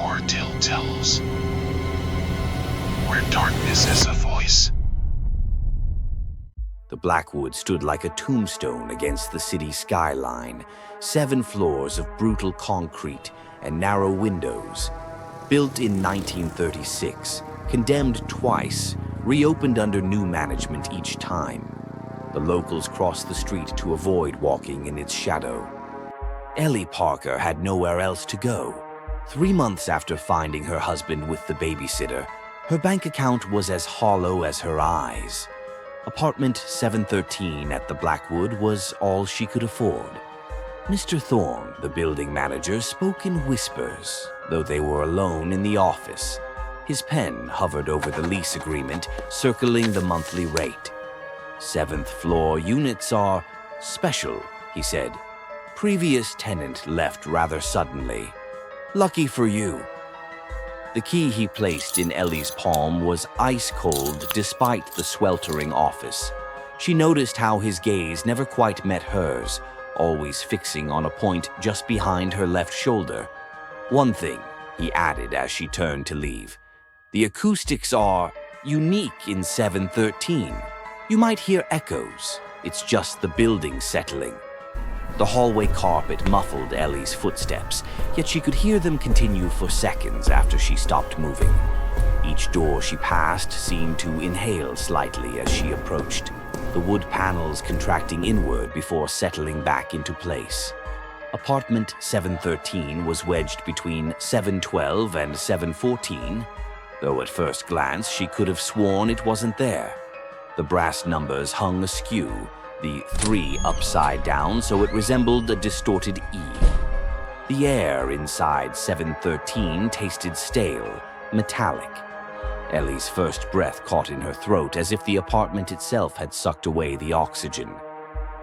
Your tale tells. Where darkness has a voice. The Blackwood stood like a tombstone against the city skyline, 7 floors of brutal concrete and narrow windows. Built in 1936, condemned twice, reopened under new management each time. The locals crossed the street to avoid walking in its shadow. Ellie Parker had nowhere else to go. 3 months after finding her husband with the babysitter, her bank account was as hollow as her eyes. Apartment 713 at the Blackwood was all she could afford. Mr. Thorne, the building manager, spoke in whispers, though they were alone in the office. His pen hovered over the lease agreement, circling the monthly rate. 7th floor units are special, he said. Previous tenant left rather suddenly. Lucky for you. The key he placed in Ellie's palm was ice cold despite the sweltering office. She noticed how his gaze never quite met hers, always fixing on a point just behind her left shoulder. One thing, he added as she turned to leave. The acoustics are unique in 713. You might hear echoes. It's just the building settling. The hallway carpet muffled Ellie's footsteps, yet she could hear them continue for seconds after she stopped moving. Each door she passed seemed to inhale slightly as she approached, the wood panels contracting inward before settling back into place. Apartment 713 was wedged between 712 and 714, though at first glance she could have sworn it wasn't there. The brass numbers hung askew, the 3 upside down so it resembled a distorted E. The air inside 713 tasted stale, metallic. Ellie's first breath caught in her throat as if the apartment itself had sucked away the oxygen.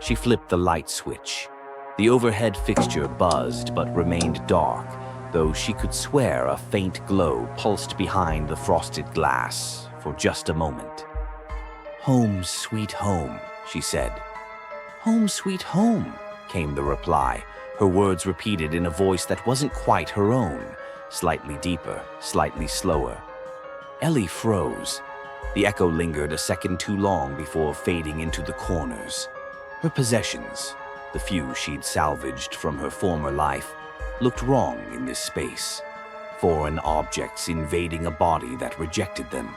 She flipped the light switch. The overhead fixture buzzed but remained dark, though she could swear a faint glow pulsed behind the frosted glass for just a moment. "Home, sweet home," she said. "Home, sweet home," came the reply, her words repeated in a voice that wasn't quite her own, slightly deeper, slightly slower. Ellie froze. The echo lingered a second too long before fading into the corners. Her possessions, the few she'd salvaged from her former life, looked wrong in this space. Foreign objects invading a body that rejected them.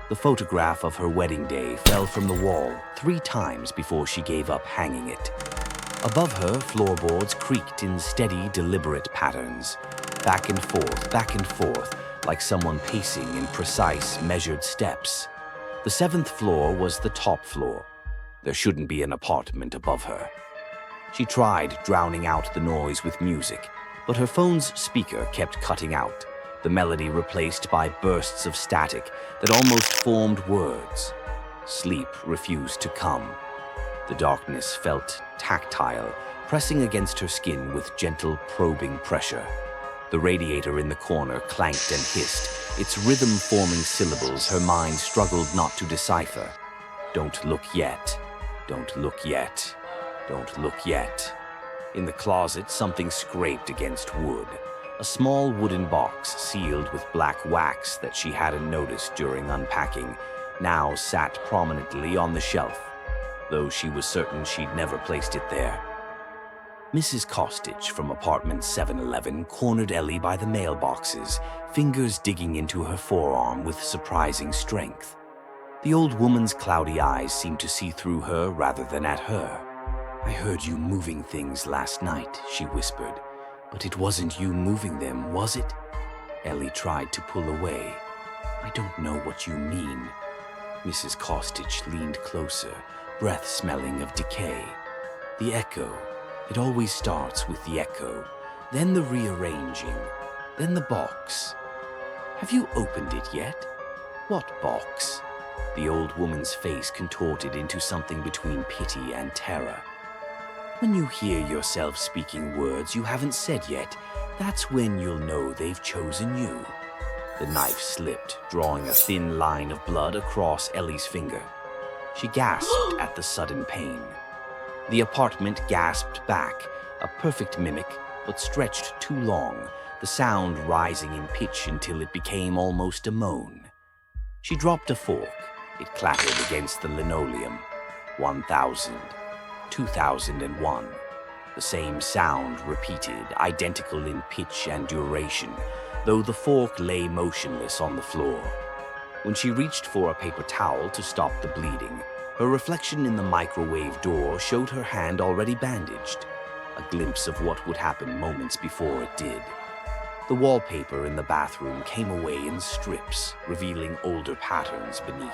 The photograph of her wedding day fell from the wall 3 times before she gave up hanging it. Above her, floorboards creaked in steady, deliberate patterns, back and forth, like someone pacing in precise, measured steps. The 7th floor was the top floor. There shouldn't be an apartment above her. She tried drowning out the noise with music, but her phone's speaker kept cutting out, the melody replaced by bursts of static that almost formed words. Sleep refused to come. The darkness felt tactile, pressing against her skin with gentle, probing pressure. The radiator in the corner clanked and hissed, its rhythm-forming syllables her mind struggled not to decipher. Don't look yet. Don't look yet. Don't look yet. In the closet, something scraped against wood. A small wooden box sealed with black wax that she hadn't noticed during unpacking now sat prominently on the shelf, though she was certain she'd never placed it there. Mrs. Costitch from apartment 711 cornered Ellie by the mailboxes, fingers digging into her forearm with surprising strength. The old woman's cloudy eyes seemed to see through her rather than at her. "I heard you moving things last night," she whispered. "But it wasn't you moving them, was it?" Ellie tried to pull away. "I don't know what you mean." Mrs. Costitch leaned closer, breath smelling of decay. "The echo. It always starts with the echo, then the rearranging, then the box. Have you opened it yet?" "What box?" The old woman's face contorted into something between pity and terror. "When you hear yourself speaking words you haven't said yet, that's when you'll know they've chosen you." The knife slipped, drawing a thin line of blood across Ellie's finger. She gasped at the sudden pain. The apartment gasped back, a perfect mimic, but stretched too long, the sound rising in pitch until it became almost a moan. She dropped a fork. It clattered against the linoleum. 1000, 2001. The same sound repeated, identical in pitch and duration, though the fork lay motionless on the floor. When she reached for a paper towel to stop the bleeding, her reflection in the microwave door showed her hand already bandaged, a glimpse of what would happen moments before it did. The wallpaper in the bathroom came away in strips, revealing older patterns beneath.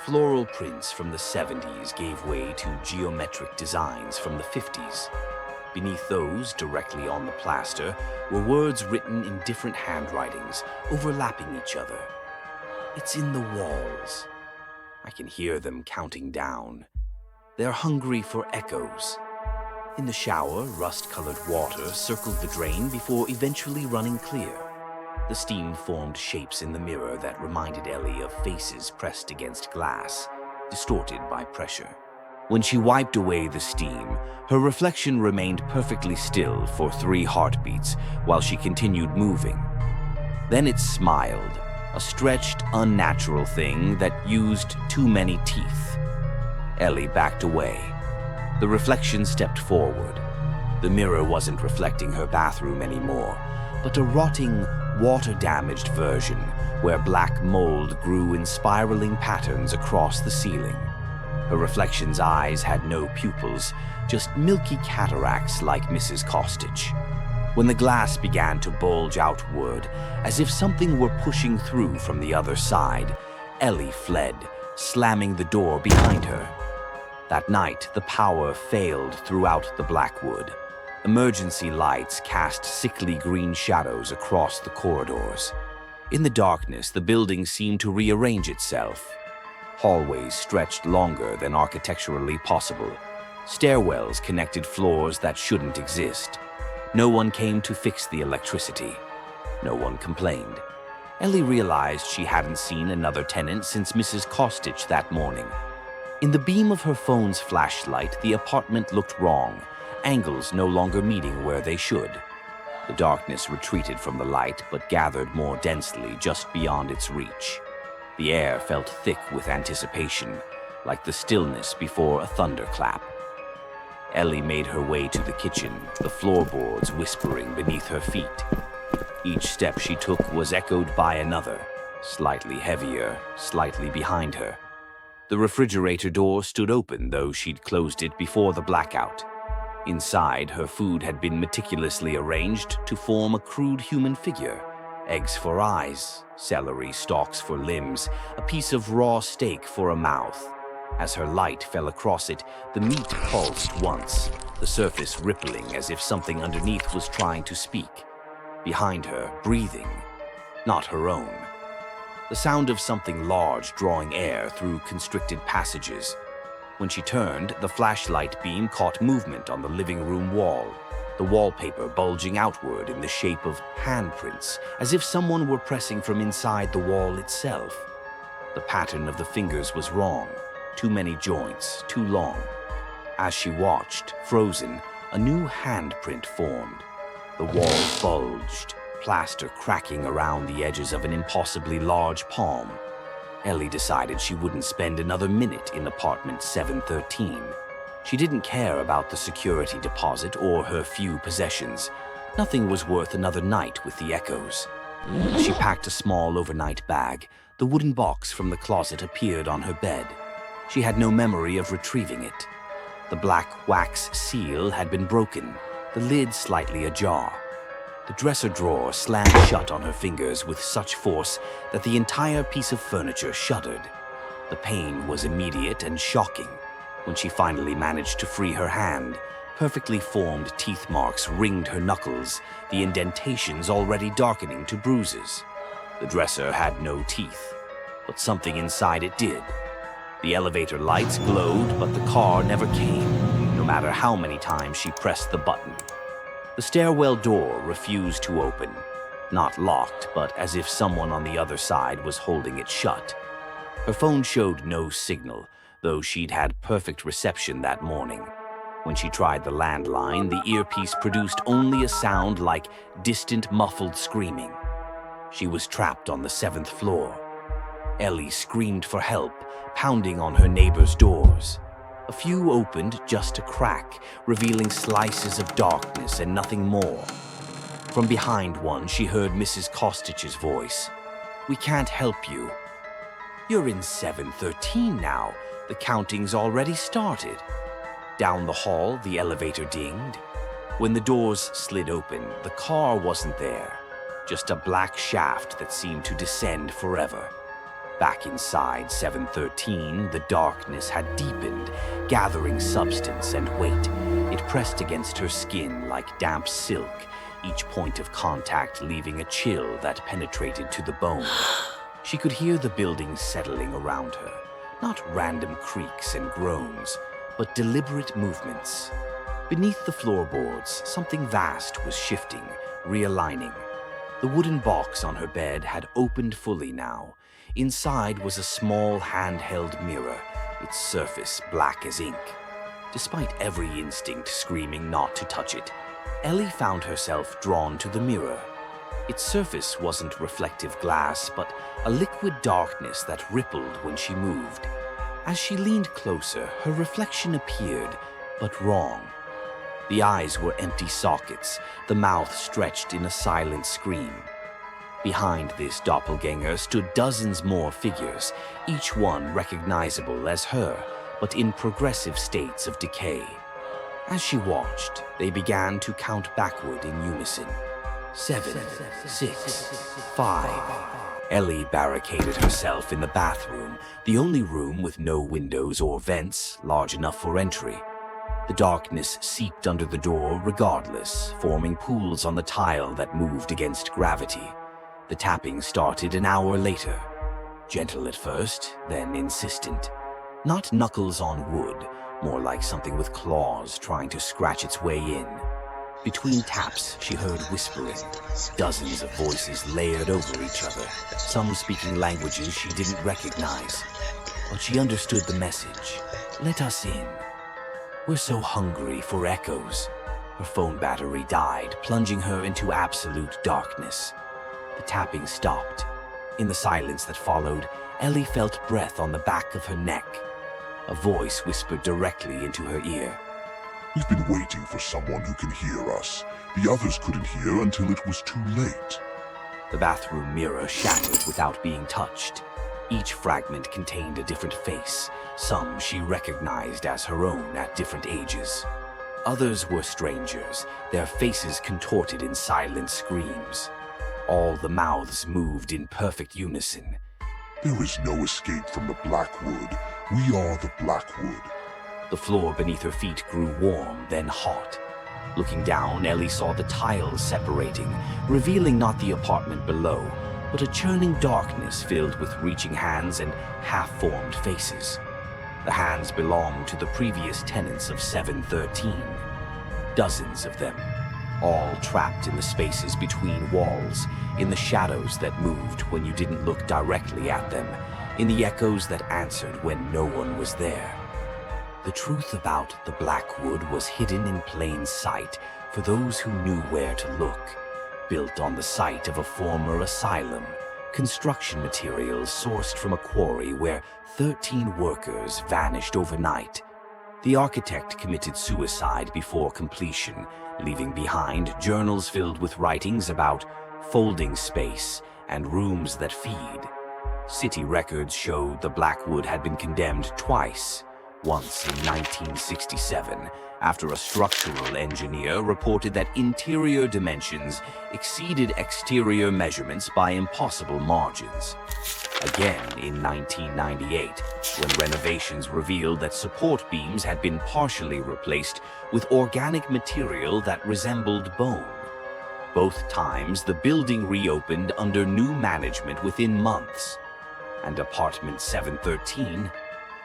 Floral prints from the 70s gave way to geometric designs from the 50s. Beneath those, directly on the plaster, were words written in different handwritings, overlapping each other. It's in the walls. I can hear them counting down. They're hungry for echoes. In the shower, rust-colored water circled the drain before eventually running clear. The steam formed shapes in the mirror that reminded Ellie of faces pressed against glass, distorted by pressure. When she wiped away the steam, her reflection remained perfectly still for 3 heartbeats while she continued moving. Then it smiled, a stretched, unnatural thing that used too many teeth. Ellie backed away. The reflection stepped forward. The mirror wasn't reflecting her bathroom anymore, but a rotting, water-damaged version where black mold grew in spiraling patterns across the ceiling. Her reflection's eyes had no pupils, just milky cataracts like Mrs. Costitch. When the glass began to bulge outward, as if something were pushing through from the other side, Ellie fled, slamming the door behind her. That night, the power failed throughout the Blackwood. Emergency lights cast sickly green shadows across the corridors. In the darkness, the building seemed to rearrange itself. Hallways stretched longer than architecturally possible. Stairwells connected floors that shouldn't exist. No one came to fix the electricity. No one complained. Ellie realized she hadn't seen another tenant since Mrs. Costitch that morning. In the beam of her phone's flashlight, the apartment looked wrong, angles no longer meeting where they should. The darkness retreated from the light but gathered more densely just beyond its reach. The air felt thick with anticipation, like the stillness before a thunderclap. Ellie made her way to the kitchen, the floorboards whispering beneath her feet. Each step she took was echoed by another, slightly heavier, slightly behind her. The refrigerator door stood open, though she'd closed it before the blackout. Inside, her food had been meticulously arranged to form a crude human figure. Eggs for eyes, celery stalks for limbs, a piece of raw steak for a mouth. As her light fell across it, the meat pulsed once, the surface rippling as if something underneath was trying to speak. Behind her, breathing, not her own. The sound of something large drawing air through constricted passages. When she turned, the flashlight beam caught movement on the living room wall, the wallpaper bulging outward in the shape of handprints, as if someone were pressing from inside the wall itself. The pattern of the fingers was wrong, too many joints, too long. As she watched, frozen, a new handprint formed. The wall bulged, plaster cracking around the edges of an impossibly large palm. Ellie decided she wouldn't spend another minute in apartment 713. She didn't care about the security deposit or her few possessions. Nothing was worth another night with the echoes. She packed a small overnight bag. The wooden box from the closet appeared on her bed. She had no memory of retrieving it. The black wax seal had been broken, the lid slightly ajar. The dresser drawer slammed shut on her fingers with such force that the entire piece of furniture shuddered. The pain was immediate and shocking. When she finally managed to free her hand, perfectly formed teeth marks ringed her knuckles, the indentations already darkening to bruises. The dresser had no teeth, but something inside it did. The elevator lights glowed, but the car never came, no matter how many times she pressed the button. The stairwell door refused to open, not locked, but as if someone on the other side was holding it shut. Her phone showed no signal, though she'd had perfect reception that morning. When she tried the landline, the earpiece produced only a sound like distant, muffled screaming. She was trapped on the 7th floor. Ellie screamed for help, pounding on her neighbors' doors. A few opened just a crack, revealing slices of darkness and nothing more. From behind one, she heard Mrs. Costich's voice. "We can't help you." "You're in 713 now. The counting's already started." Down the hall, the elevator dinged. When the doors slid open, the car wasn't there, just a black shaft that seemed to descend forever. Back inside 713, the darkness had deepened, gathering substance and weight. It pressed against her skin like damp silk, each point of contact leaving a chill that penetrated to the bone. She could hear the building settling around her, not random creaks and groans, but deliberate movements. Beneath the floorboards, something vast was shifting, realigning. The wooden box on her bed had opened fully now. Inside was a small handheld mirror, its surface black as ink. Despite every instinct screaming not to touch it, Ellie found herself drawn to the mirror. Its surface wasn't reflective glass, but a liquid darkness that rippled when she moved. As she leaned closer, her reflection appeared, but wrong. The eyes were empty sockets, the mouth stretched in a silent scream. Behind this doppelganger stood dozens more figures, each one recognizable as her, but in progressive states of decay. As she watched, they began to count backward in unison. 7, 6, 5. Ellie barricaded herself in the bathroom, the only room with no windows or vents large enough for entry. The darkness seeped under the door regardless, forming pools on the tile that moved against gravity. The tapping started an hour later. Gentle at first, then insistent. Not knuckles on wood, more like something with claws trying to scratch its way in. Between taps, she heard whispering, dozens of voices layered over each other, some speaking languages she didn't recognize. But she understood the message. Let us in. We're so hungry for echoes. Her phone battery died, plunging her into absolute darkness. The tapping stopped. In the silence that followed, Ellie felt breath on the back of her neck. A voice whispered directly into her ear. "We've been waiting for someone who can hear us. The others couldn't hear until it was too late." The bathroom mirror shattered without being touched. Each fragment contained a different face. Some she recognized as her own at different ages. Others were strangers, their faces contorted in silent screams. All the mouths moved in perfect unison. "There is no escape from the Blackwood. We are the Blackwood." The floor beneath her feet grew warm, then hot. Looking down, Ellie saw the tiles separating, revealing not the apartment below, but a churning darkness filled with reaching hands and half-formed faces. The hands belonged to the previous tenants of 713. Dozens of them, all trapped in the spaces between walls, in the shadows that moved when you didn't look directly at them, in the echoes that answered when no one was there. The truth about the Blackwood was hidden in plain sight for those who knew where to look. Built on the site of a former asylum, construction materials sourced from a quarry where 13 workers vanished overnight. The architect committed suicide before completion, leaving behind journals filled with writings about folding space and rooms that feed. City records showed the Blackwood had been condemned twice. Once in 1967, after a structural engineer reported that interior dimensions exceeded exterior measurements by impossible margins. Again in 1998, when renovations revealed that support beams had been partially replaced with organic material that resembled bone. Both times, the building reopened under new management within months. And apartment 713,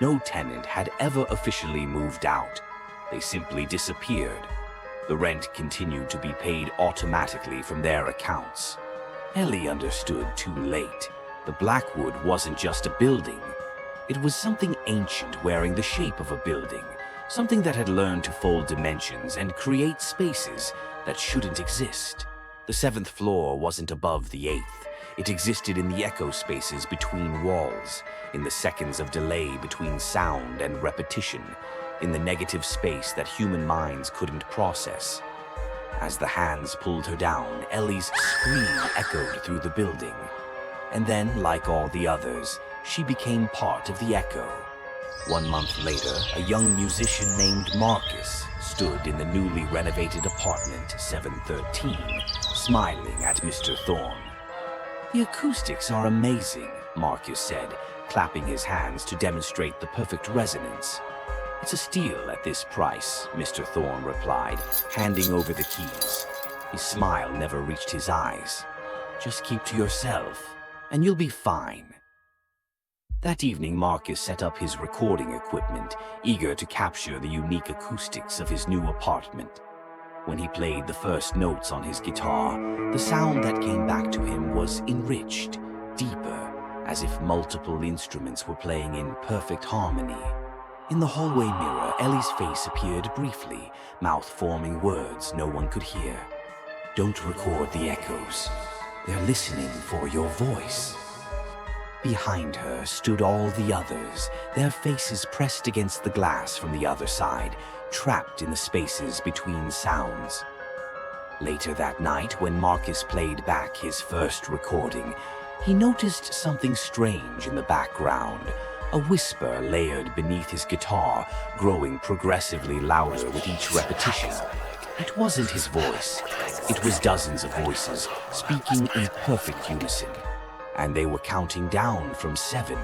no tenant had ever officially moved out. They simply disappeared. The rent continued to be paid automatically from their accounts. Ellie understood too late. The Blackwood wasn't just a building. It was something ancient wearing the shape of a building, Something that had learned to fold dimensions and create spaces that shouldn't exist. The 7th floor wasn't above the 8th. It existed in the echo spaces between walls, in the seconds of delay between sound and repetition, in the negative space that human minds couldn't process. As the hands pulled her down, Ellie's scream echoed through the building. And then, like all the others, she became part of the echo. 1 month later, a young musician named Marcus stood in the newly renovated apartment 713, smiling at Mr. Thorne. "The acoustics are amazing," Marcus said, clapping his hands to demonstrate the perfect resonance. "It's a steal at this price," Mr. Thorne replied, handing over the keys. His smile never reached his eyes. "Just keep to yourself, and you'll be fine." That evening, Marcus set up his recording equipment, eager to capture the unique acoustics of his new apartment. When he played the first notes on his guitar, the sound that came back to him was enriched, deeper, as if multiple instruments were playing in perfect harmony. In the hallway mirror, Ellie's face appeared briefly, mouth forming words no one could hear. "Don't record the echoes. They're listening for your voice." Behind her stood all the others, their faces pressed against the glass from the other side, trapped in the spaces between sounds. Later that night, when Marcus played back his first recording, he noticed something strange in the background, a whisper layered beneath his guitar, growing progressively louder with each repetition. It wasn't his voice. It was dozens of voices, speaking in perfect unison. And they were counting down from 7.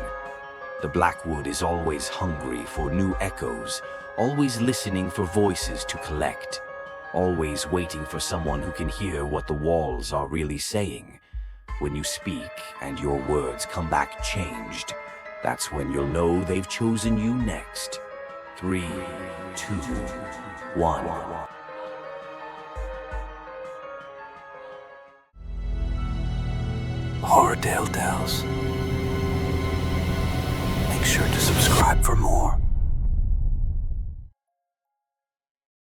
The Blackwood is always hungry for new echoes, always listening for voices to collect, always waiting for someone who can hear what the walls are really saying. When you speak and your words come back changed, that's when you'll know they've chosen you next. 3, 2, 1. Horror Tales. Make sure to subscribe for more.